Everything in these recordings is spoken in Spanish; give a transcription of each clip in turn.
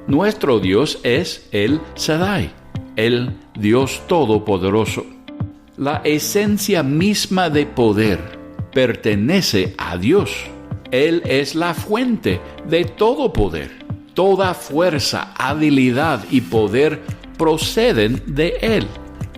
Nuestro Dios es el Shaddai, el Dios Todopoderoso. La esencia misma de poder pertenece a Dios. Él es la fuente de todo poder. Toda fuerza, habilidad y poder proceden de Él.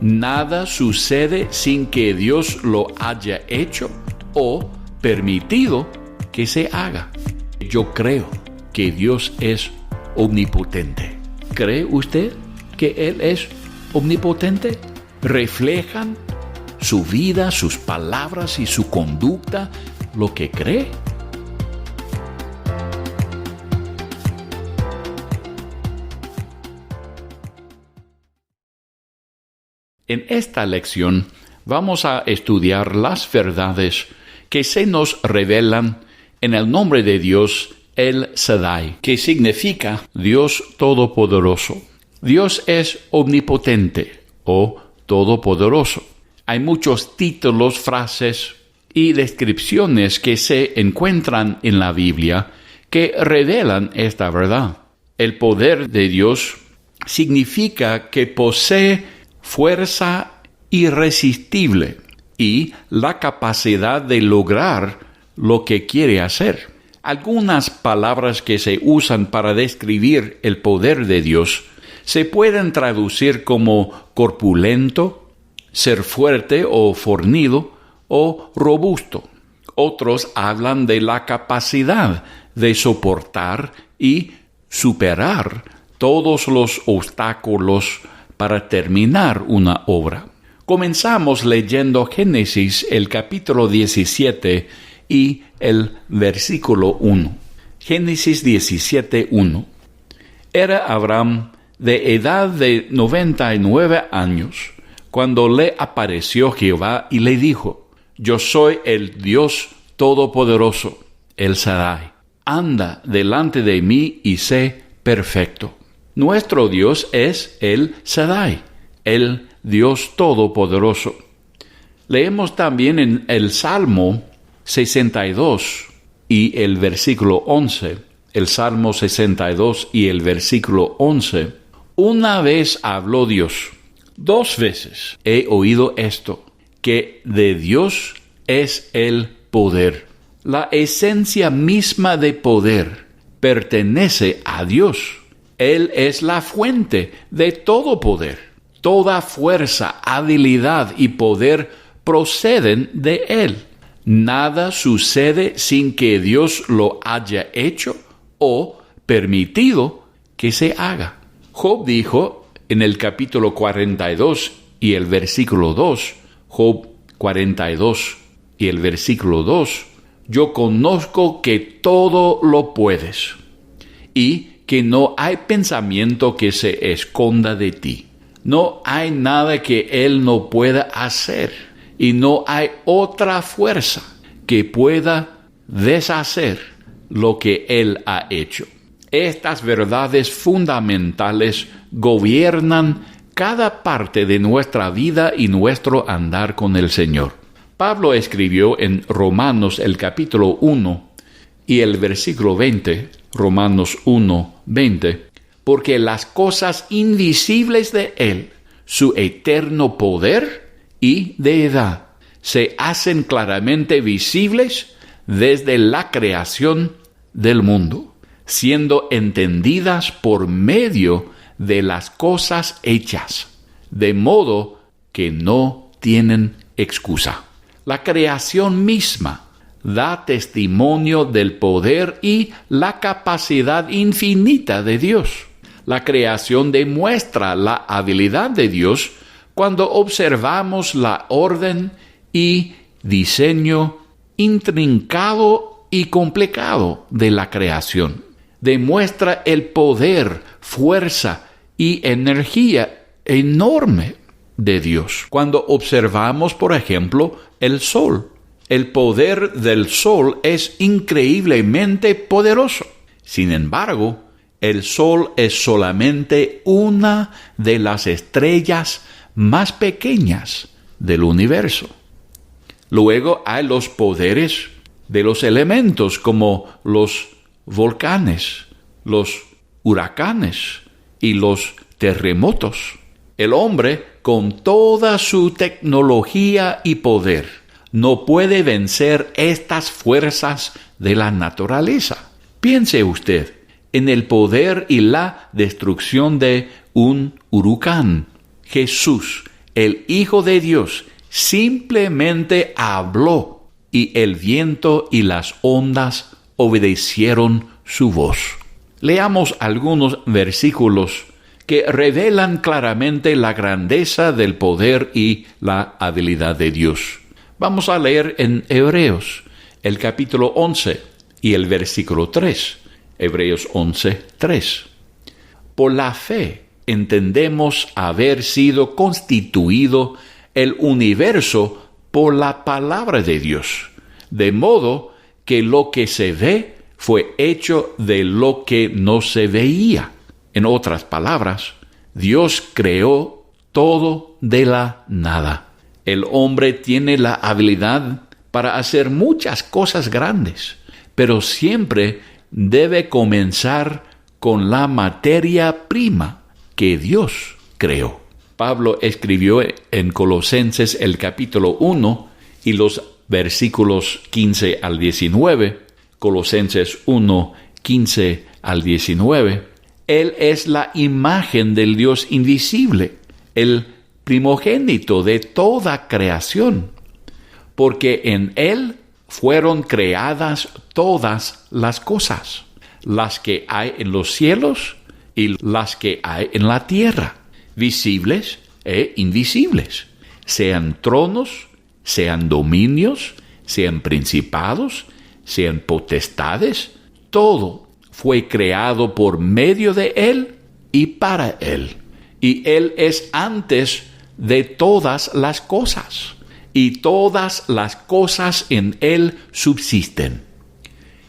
Nada sucede sin que Dios lo haya hecho o permitido que se haga. Yo creo que Dios es omnipotente. ¿Cree usted que Él es omnipotente? ¿Reflejan su vida, sus palabras y su conducta lo que cree? En esta lección vamos a estudiar las verdades que se nos revelan en el nombre de Dios, el Shaddai, que significa Dios Todopoderoso. Dios es omnipotente o todopoderoso. Hay muchos títulos, frases y descripciones que se encuentran en la Biblia que revelan esta verdad. El poder de Dios significa que posee fuerza irresistible y la capacidad de lograr lo que quiere hacer. Algunas palabras que se usan para describir el poder de Dios se pueden traducir como corpulento, ser fuerte o fornido o robusto. Otros hablan de la capacidad de soportar y superar todos los obstáculos para terminar una obra. Comenzamos leyendo Génesis, el capítulo 17 y el versículo 1. Génesis 17, 1. Era Abraham de edad de 99 años, cuando le apareció Jehová y le dijo: Yo soy el Dios Todopoderoso, el Shaddai. Anda delante de mí y sé perfecto. Nuestro Dios es el Shaddai, el Dios Todopoderoso. Leemos también en el Salmo 62 y el versículo 11, el Salmo 62 y el versículo 11. Una vez habló Dios, 2 veces he oído esto, que de Dios es el poder. La esencia misma de poder pertenece a Dios. Él es la fuente de todo poder. Toda fuerza, habilidad y poder proceden de Él. Nada sucede sin que Dios lo haya hecho o permitido que se haga. Job dijo en el capítulo 42 y el versículo 2, Job 42 y el versículo 2, yo conozco que todo lo puedes y que no hay pensamiento que se esconda de ti. No hay nada que Él no pueda hacer y no hay otra fuerza que pueda deshacer lo que Él ha hecho. Estas verdades fundamentales gobiernan cada parte de nuestra vida y nuestro andar con el Señor. Pablo escribió en Romanos el capítulo 1 y el versículo 20, Romanos 1, 20, porque las cosas invisibles de Él, su eterno poder y deidad, se hacen claramente visibles desde la creación del mundo, siendo entendidas por medio de las cosas hechas, de modo que no tienen excusa. La creación misma da testimonio del poder y la capacidad infinita de Dios. La creación demuestra la habilidad de Dios cuando observamos la orden y diseño intrincado y complicado de la creación. Demuestra el poder, fuerza y energía enorme de Dios. Cuando observamos, por ejemplo, el sol. El poder del sol es increíblemente poderoso. Sin embargo, el sol es solamente una de las estrellas más pequeñas del universo. Luego hay los poderes de los elementos como los volcanes, los huracanes y los terremotos. El hombre, con toda su tecnología y poder, no puede vencer estas fuerzas de la naturaleza. Piense usted en el poder y la destrucción de un huracán. Jesús, el Hijo de Dios, simplemente habló y el viento y las ondas obedecieron su voz. Leamos algunos versículos que revelan claramente la grandeza del poder y la habilidad de Dios. Vamos a leer en Hebreos, el capítulo 11 y el versículo 3. Hebreos 11, 3. Por la fe entendemos haber sido constituido el universo por la palabra de Dios, de modo que lo que se ve fue hecho de lo que no se veía. En otras palabras, Dios creó todo de la nada. El hombre tiene la habilidad para hacer muchas cosas grandes, pero siempre debe comenzar con la materia prima que Dios creó. Pablo escribió en Colosenses el capítulo 1 y los versículos 15 al 19, Colosenses 1, 15 al 19, Él es la imagen del Dios invisible, el primogénito de toda creación, porque en Él fueron creadas todas las cosas, las que hay en los cielos y las que hay en la tierra, visibles e invisibles, sean tronos, sean dominios, sean principados, sean potestades, todo fue creado por medio de Él y para Él. Y Él es antes de todas las cosas, y todas las cosas en Él subsisten.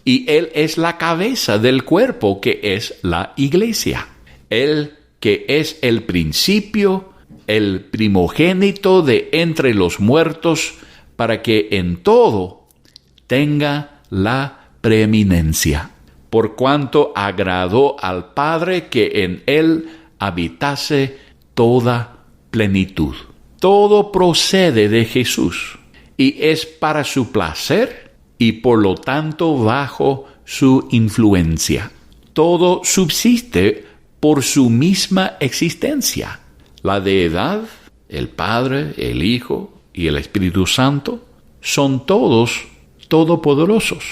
Y Él es la cabeza del cuerpo que es la iglesia. Él que es el principio, el primogénito de entre los muertos, para que en todo tenga la preeminencia, por cuanto agradó al Padre que en Él habitase toda plenitud. Todo procede de Jesús y es para su placer y por lo tanto bajo su influencia. Todo subsiste por su misma existencia. La deidad, el Padre, el Hijo y el Espíritu Santo son todos todopoderosos.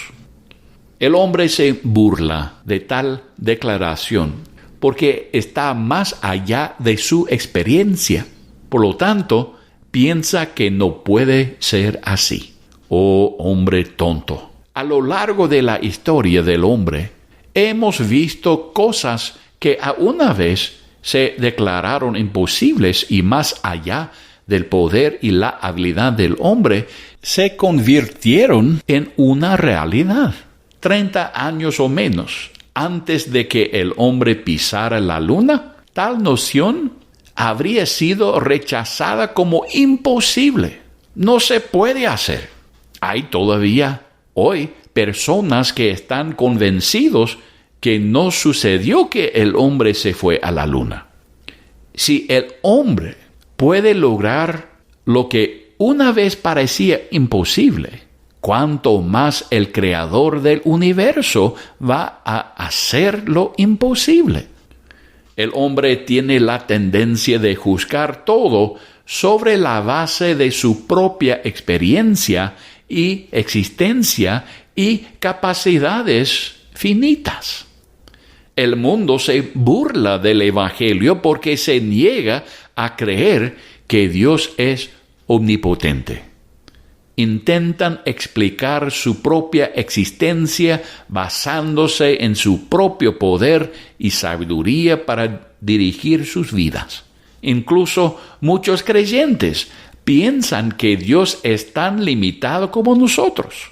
El hombre se burla de tal declaración porque está más allá de su experiencia. Por lo tanto, piensa que no puede ser así. Oh, hombre tonto. A lo largo de la historia del hombre, hemos visto cosas que a una vez se declararon imposibles y más allá del poder y la habilidad del hombre, se convirtieron en una realidad. 30 años o menos antes de que el hombre pisara la luna, tal noción habría sido rechazada como imposible. No se puede hacer. Hay todavía hoy personas que están convencidos que no sucedió que el hombre se fue a la luna. Si el hombre puede lograr lo que una vez parecía imposible, ¿cuánto más el creador del universo va a hacer lo imposible? El hombre tiene la tendencia de juzgar todo sobre la base de su propia experiencia y existencia y capacidades finitas. El mundo se burla del Evangelio porque se niega a creer que Dios es omnipotente. Intentan explicar su propia existencia basándose en su propio poder y sabiduría para dirigir sus vidas. Incluso muchos creyentes piensan que Dios es tan limitado como nosotros.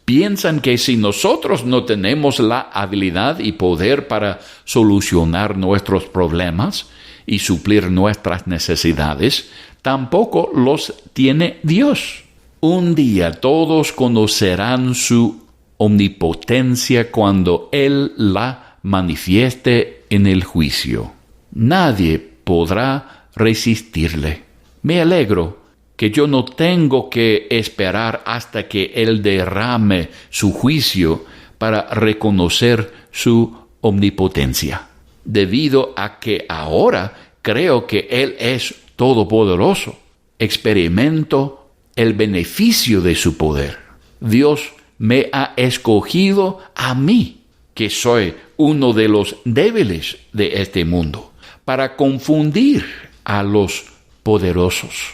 Piensan que si nosotros no tenemos la habilidad y poder para solucionar nuestros problemas y suplir nuestras necesidades, tampoco los tiene Dios. Un día todos conocerán su omnipotencia cuando Él la manifieste en el juicio. Nadie podrá resistirle. Me alegro que yo no tengo que esperar hasta que Él derrame su juicio para reconocer su omnipotencia, debido a que ahora creo que Él es todopoderoso. Experimento el beneficio de su poder. Dios me ha escogido a mí, que soy uno de los débiles de este mundo, para confundir a los poderosos.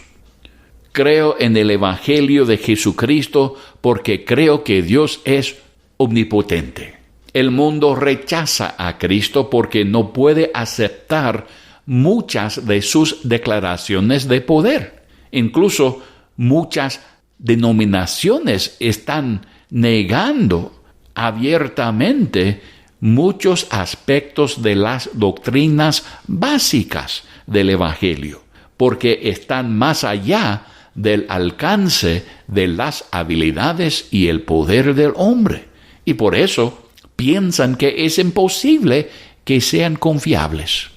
Creo en el Evangelio de Jesucristo porque creo que Dios es omnipotente. El mundo rechaza a Cristo porque no puede aceptar muchas de sus declaraciones de poder. Incluso muchas denominaciones están negando abiertamente muchos aspectos de las doctrinas básicas del Evangelio, porque están más allá del alcance de las habilidades y el poder del hombre, y por eso piensan que es imposible que sean confiables.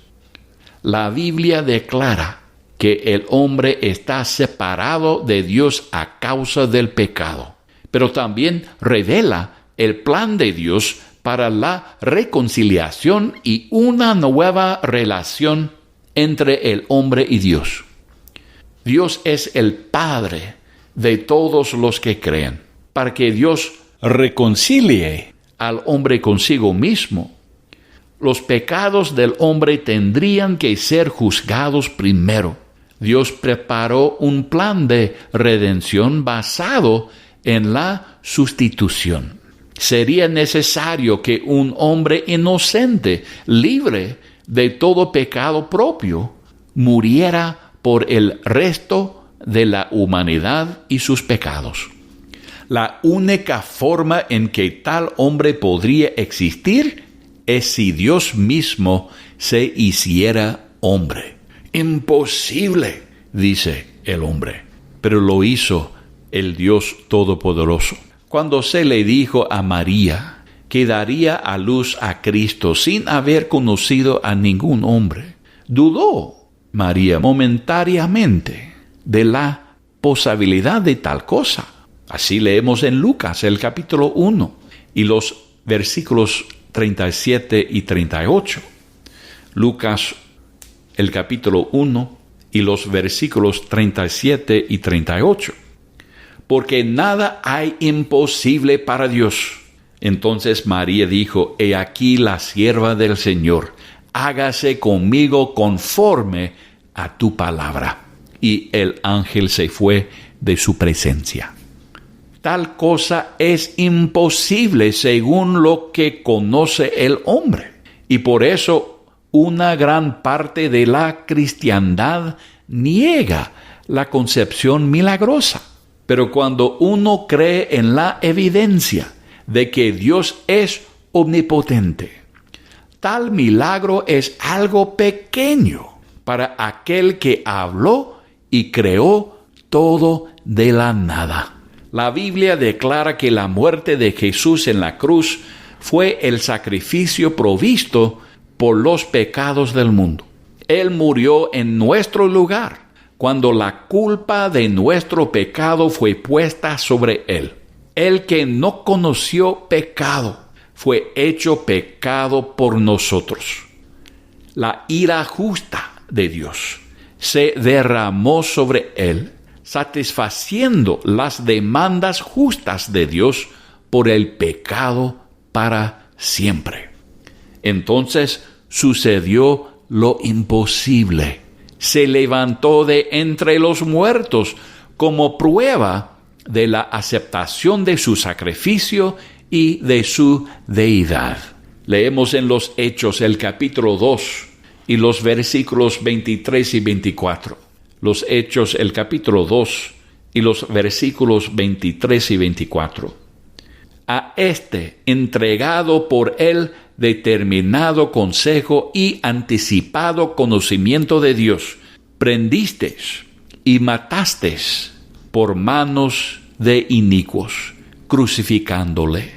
La Biblia declara que el hombre está separado de Dios a causa del pecado, pero también revela el plan de Dios para la reconciliación y una nueva relación entre el hombre y Dios. Dios es el Padre de todos los que creen, para que Dios reconcilie al hombre consigo mismo. Los pecados del hombre tendrían que ser juzgados primero. Dios preparó un plan de redención basado en la sustitución. Sería necesario que un hombre inocente, libre de todo pecado propio, muriera por el resto de la humanidad y sus pecados. La única forma en que tal hombre podría existir es si Dios mismo se hiciera hombre. Imposible, dice el hombre, pero lo hizo el Dios Todopoderoso. Cuando se le dijo a María que daría a luz a Cristo sin haber conocido a ningún hombre, dudó María momentáneamente de la posibilidad de tal cosa. Así leemos en Lucas, el capítulo 1, y los versículos 37 y 38. Lucas, el capítulo 1, y los versículos 37 y 38. Porque nada hay imposible para Dios. Entonces María dijo: He aquí la sierva del Señor, hágase conmigo conforme a tu palabra. Y el ángel se fue de su presencia. Tal cosa es imposible según lo que conoce el hombre. Y por eso una gran parte de la cristiandad niega la concepción milagrosa. Pero cuando uno cree en la evidencia de que Dios es omnipotente, tal milagro es algo pequeño para aquel que habló y creó todo de la nada. La Biblia declara que la muerte de Jesús en la cruz fue el sacrificio provisto por los pecados del mundo. Él murió en nuestro lugar cuando la culpa de nuestro pecado fue puesta sobre Él. El que no conoció pecado fue hecho pecado por nosotros. La ira justa de Dios se derramó sobre Él, satisfaciendo las demandas justas de Dios por el pecado para siempre. Entonces sucedió lo imposible. Se levantó de entre los muertos como prueba de la aceptación de su sacrificio y de su deidad. Leemos en los Hechos el capítulo 2 y los versículos 23 y 24. Los Hechos el capítulo 2 y los versículos 23 y 24. A este, entregado por él determinado consejo y anticipado conocimiento de Dios, prendisteis y matasteis por manos de inicuos, crucificándole,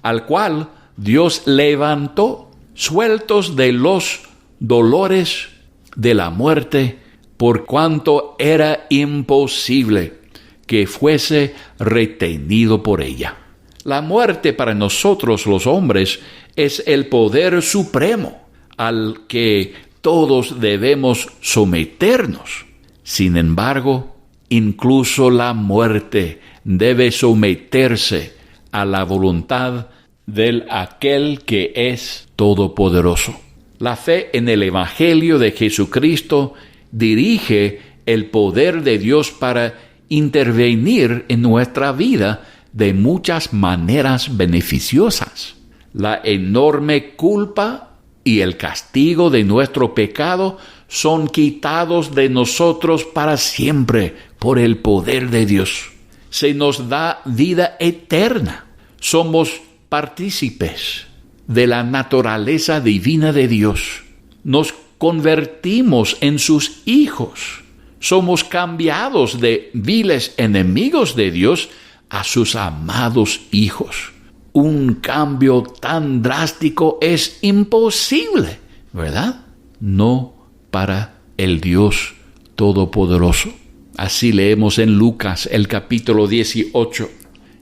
al cual Dios levantó, sueltos de los dolores de la muerte, por cuanto era imposible que fuese retenido por ella. La muerte para nosotros los hombres es el poder supremo al que todos debemos someternos. Sin embargo, incluso la muerte debe someterse a la voluntad del aquel que es todopoderoso. La fe en el Evangelio de Jesucristo dirige el poder de Dios para intervenir en nuestra vida de muchas maneras beneficiosas. La enorme culpa y el castigo de nuestro pecado son quitados de nosotros para siempre por el poder de Dios. Se nos da vida eterna. Somos partícipes de la naturaleza divina de Dios. Nos convertimos en sus hijos. Somos cambiados de viles enemigos de Dios a sus amados hijos. Un cambio tan drástico es imposible, ¿verdad? No para el Dios Todopoderoso. Así leemos en Lucas el capítulo 18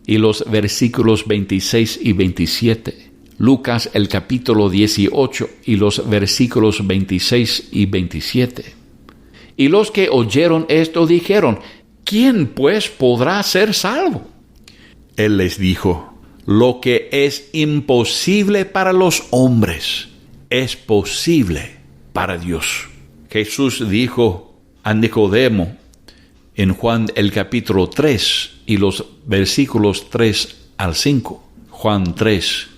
y los versículos 26 y 27. Lucas el capítulo 18 y los versículos 26 y 27. Y los que oyeron esto dijeron: ¿quién pues podrá ser salvo? Él les dijo: lo que es imposible para los hombres es posible para Dios. Jesús dijo a Nicodemo en Juan el capítulo 3 y los versículos 3 al 5. Juan 3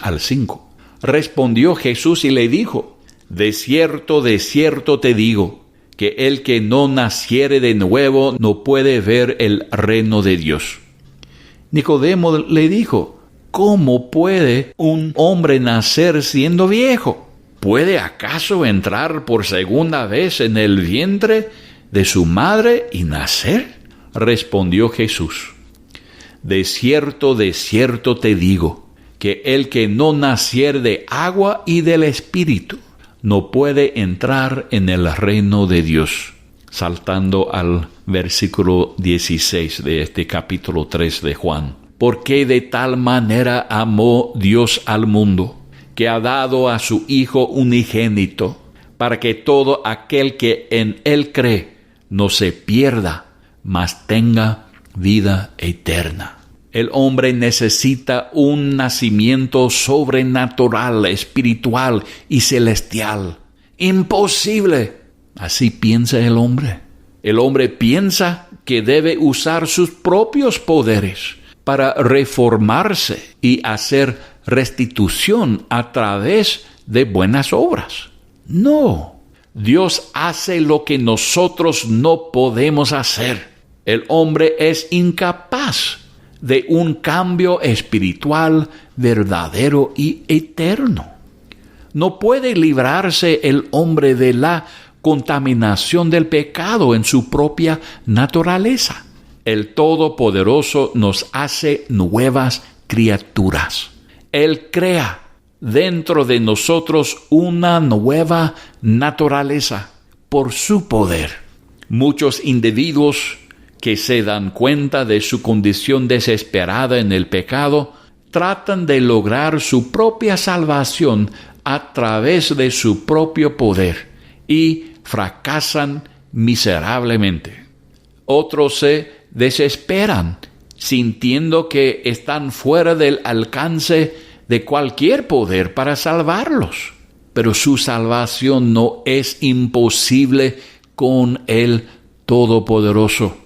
al 5. Respondió Jesús y le dijo: de cierto te digo, que el que no naciere de nuevo no puede ver el reino de Dios. Nicodemo le dijo: ¿cómo puede un hombre nacer siendo viejo? ¿Puede acaso entrar por segunda vez en el vientre de su madre y nacer? Respondió Jesús: de cierto te digo, que el que no naciere de agua y del Espíritu no puede entrar en el reino de Dios. Saltando al versículo 16 de este capítulo 3 de Juan. Porque de tal manera amó Dios al mundo, que ha dado a su Hijo unigénito, para que todo aquel que en Él cree no se pierda, mas tenga vida eterna. El hombre necesita un nacimiento sobrenatural, espiritual y celestial. Imposible. Así piensa el hombre. El hombre piensa que debe usar sus propios poderes para reformarse y hacer restitución a través de buenas obras. No, Dios hace lo que nosotros no podemos hacer. El hombre es incapaz de un cambio espiritual verdadero y eterno. No puede librarse el hombre de la contaminación del pecado en su propia naturaleza. El Todopoderoso nos hace nuevas criaturas. Él crea dentro de nosotros una nueva naturaleza por su poder. Muchos individuos que se dan cuenta de su condición desesperada en el pecado tratan de lograr su propia salvación a través de su propio poder y fracasan miserablemente. Otros se desesperan, sintiendo que están fuera del alcance de cualquier poder para salvarlos. Pero su salvación no es imposible con el Todopoderoso.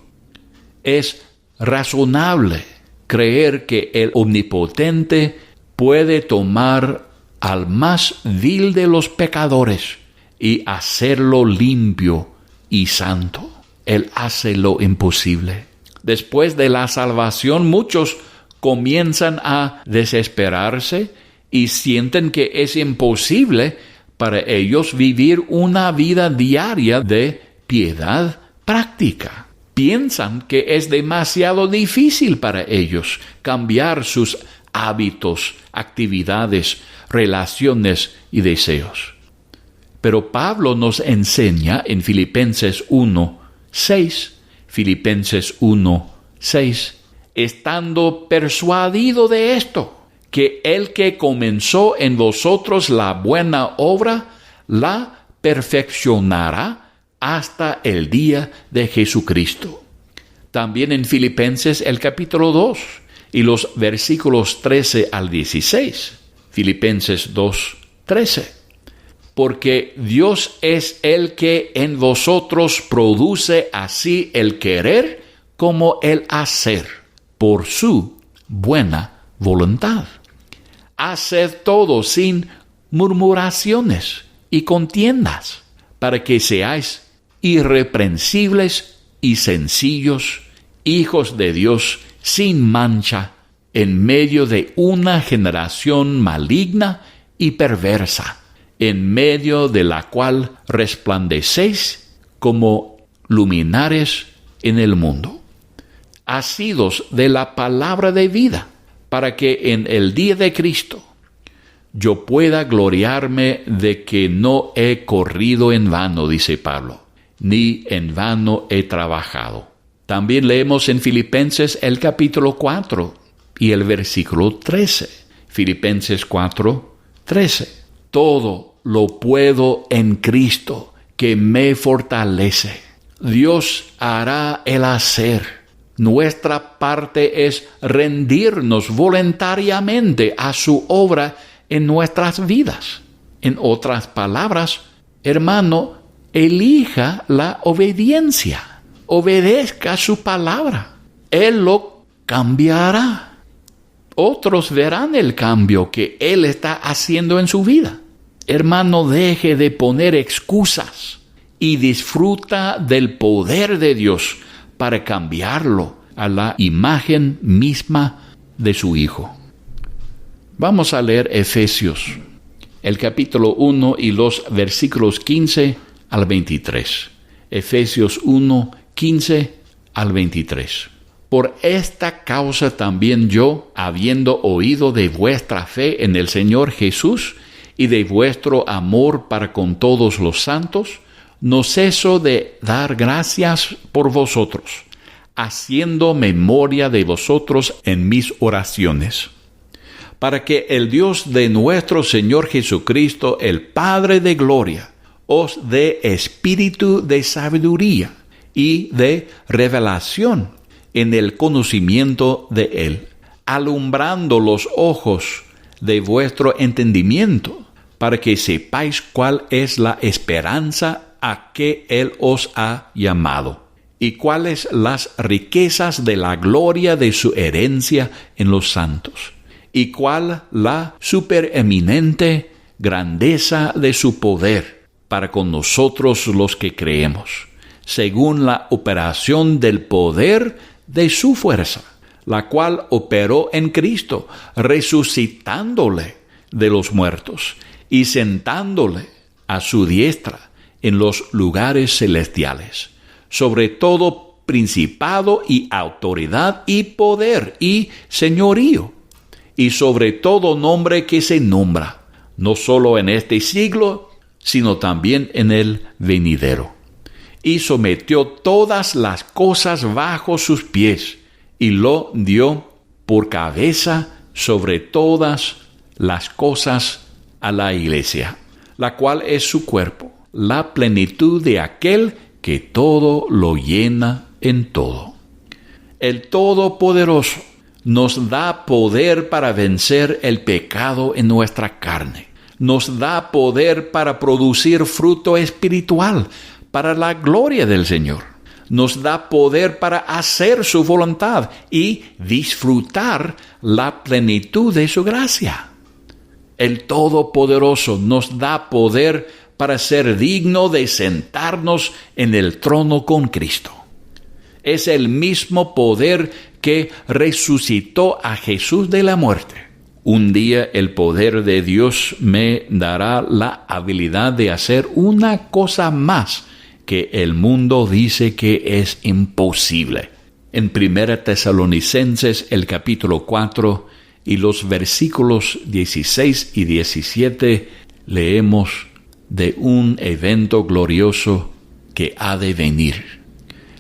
Es razonable creer que el Omnipotente puede tomar al más vil de los pecadores y hacerlo limpio y santo. Él hace lo imposible. Después de la salvación, muchos comienzan a desesperarse y sienten que es imposible para ellos vivir una vida diaria de piedad práctica. Piensan que es demasiado difícil para ellos cambiar sus hábitos, actividades, relaciones y deseos. Pero Pablo nos enseña en Filipenses 1:6, estando persuadido de esto, que el que comenzó en vosotros la buena obra, la perfeccionará hasta el día de Jesucristo. También en Filipenses el capítulo 2 y los versículos 13 al 16. Filipenses 2:13. Porque Dios es el que en vosotros produce así el querer como el hacer, por su buena voluntad. Haced todo sin murmuraciones y contiendas, para que seáis irreprensibles y sencillos, hijos de Dios sin mancha, en medio de una generación maligna y perversa, en medio de la cual resplandecéis como luminares en el mundo, asidos de la palabra de vida, para que en el día de Cristo yo pueda gloriarme de que no he corrido en vano, dice Pablo, ni en vano he trabajado. También leemos en Filipenses el capítulo 4 y el versículo 13. Filipenses 4:13. Todo lo puedo en Cristo que me fortalece. Dios hará el hacer. Nuestra parte es rendirnos voluntariamente a su obra en nuestras vidas. En otras palabras, hermano, elija la obediencia. Obedezca su palabra. Él lo cambiará. Otros verán el cambio que Él está haciendo en su vida. Hermano, deje de poner excusas y disfruta del poder de Dios para cambiarlo a la imagen misma de su Hijo. Vamos a leer Efesios, el capítulo 1 y los versículos 15 al 23. Efesios 1:15 al 23. Por esta causa también yo, habiendo oído de vuestra fe en el Señor Jesús y de vuestro amor para con todos los santos, no ceso de dar gracias por vosotros, haciendo memoria de vosotros en mis oraciones, para que el Dios de nuestro Señor Jesucristo, el Padre de gloria, os dé espíritu de sabiduría y de revelación en el conocimiento de Él, alumbrando los ojos de vuestro entendimiento, para que sepáis cuál es la esperanza a que Él os ha llamado, y cuáles las riquezas de la gloria de su herencia en los santos, y cuál la supereminente grandeza de su poder para con nosotros los que creemos, según la operación del poder de su fuerza, la cual operó en Cristo, resucitándole de los muertos y sentándole a su diestra en los lugares celestiales, sobre todo principado y autoridad y poder y señorío, y sobre todo nombre que se nombra, no solo en este siglo, sino también en el venidero. Y sometió todas las cosas bajo sus pies, y lo dio por cabeza sobre todas las cosas a la Iglesia, la cual es su cuerpo, la plenitud de aquel que todo lo llena en todo. El Todopoderoso nos da poder para vencer el pecado en nuestra carne. Nos da poder para producir fruto espiritual para la gloria del Señor. Nos da poder para hacer su voluntad y disfrutar la plenitud de su gracia. El Todopoderoso nos da poder para ser digno de sentarnos en el trono con Cristo. Es el mismo poder que resucitó a Jesús de la muerte. Un día el poder de Dios me dará la habilidad de hacer una cosa más que el mundo dice que es imposible. En 1 Tesalonicenses, el capítulo 4 y los versículos 16 y 17 leemos de un evento glorioso que ha de venir.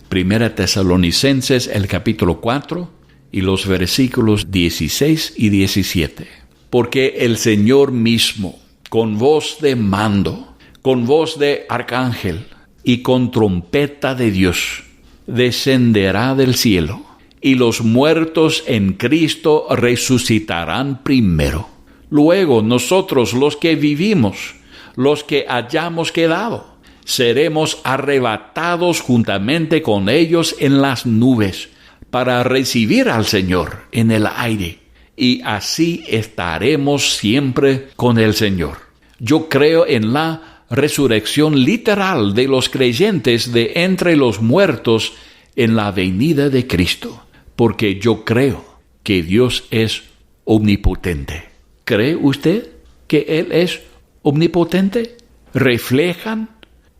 Primera Tesalonicenses, el capítulo 4, y los versículos 16 y 17. Porque el Señor mismo, con voz de mando, con voz de arcángel y con trompeta de Dios, descenderá del cielo, y los muertos en Cristo resucitarán primero. Luego nosotros, los que vivimos, los que hayamos quedado, seremos arrebatados juntamente con ellos en las nubes para recibir al Señor en el aire, y así estaremos siempre con el Señor. Yo creo en la resurrección literal de los creyentes de entre los muertos en la venida de Cristo, porque yo creo que Dios es omnipotente. ¿Cree usted que Él es omnipotente? ¿Reflejan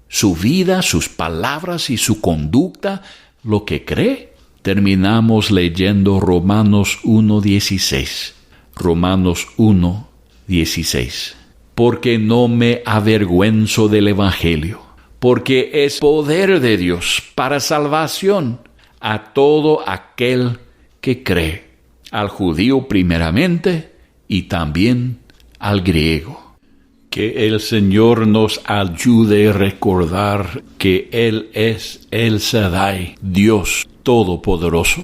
su vida, sus palabras y su conducta lo que cree? Terminamos leyendo Romanos 1:16. Romanos 1:16. Porque no me avergüenzo del Evangelio, porque es poder de Dios para salvación a todo aquel que cree, al judío primeramente y también al griego. Que el Señor nos ayude a recordar que Él es El Shaddai, Dios Todopoderoso.